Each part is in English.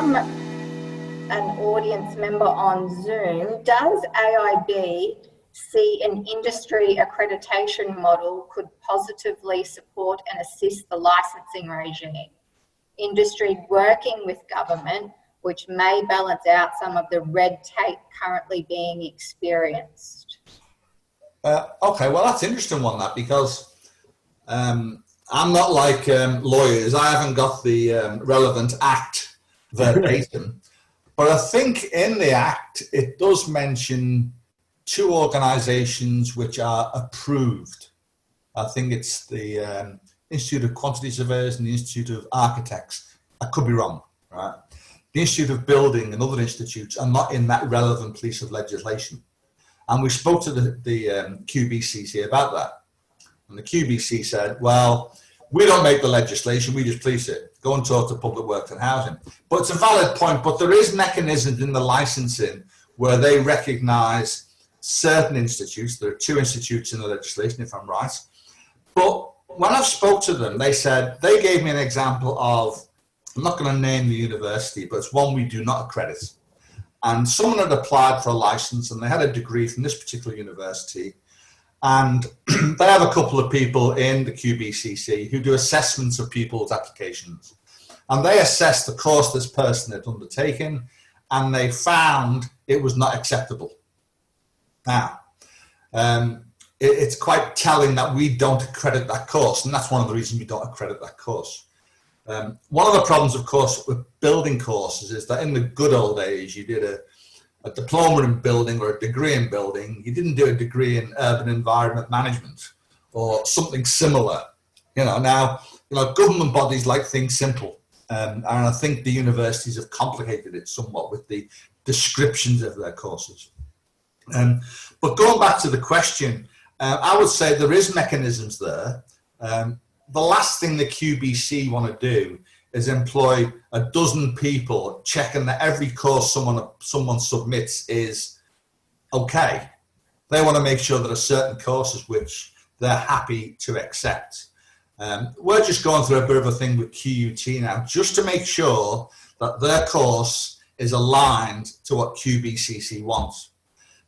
from an audience member on Zoom, does AIB see an industry accreditation model could positively support and assist the licensing regime? Industry working with government, which may balance out some of the red tape currently being experienced. Okay, well, that's an interesting one, that, because I'm not like lawyers. I haven't got the relevant act verbatim. But I think in the Act, it does mention two organisations which are approved. I think it's the Institute of Quantity Surveyors and the Institute of Architects. I could be wrong, right? The Institute of Building and other institutes are not in that relevant piece of legislation. And we spoke to the QBCC about that. And the QBC said, well, we don't make the legislation, we just police it. Go and talk to Public Works and Housing. But it's a valid point, but there is mechanisms in the licensing where they recognise certain institutes. There are two institutes in the legislation, if I'm right. But when I've spoke to them, they said, they gave me an example of, I'm not going to name the university, but it's one we do not accredit. And someone had applied for a licence and they had a degree from this particular university. And they have a couple of people in the QBCC who do assessments of people's applications. And they assessed the course this person had undertaken, and they found it was not acceptable. Now, it's quite telling that we don't accredit that course, and that's one of the reasons we don't accredit that course. One of the problems, of course, with building courses is that in the good old days, you did a diploma in building or a degree in building. You didn't do a degree in urban environment management or something similar. Now, government bodies like things simple. And I think the universities have complicated it somewhat with the descriptions of their courses. But going back to the question, I would say there is mechanisms there. The last thing the QBC want to do is employ a dozen people checking that every course someone submits is okay. They want to make sure there are certain courses which they're happy to accept. We're just going through a bit of a thing with QUT now, just to make sure that their course is aligned to what QBCC wants.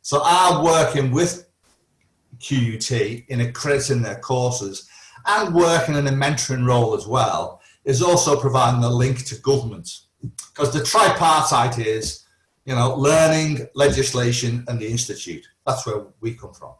So I'm working with QUT in accrediting their courses and working in a mentoring role as well, is also providing a link to government. Because the tripartite is, learning, legislation, and the institute. That's where we come from.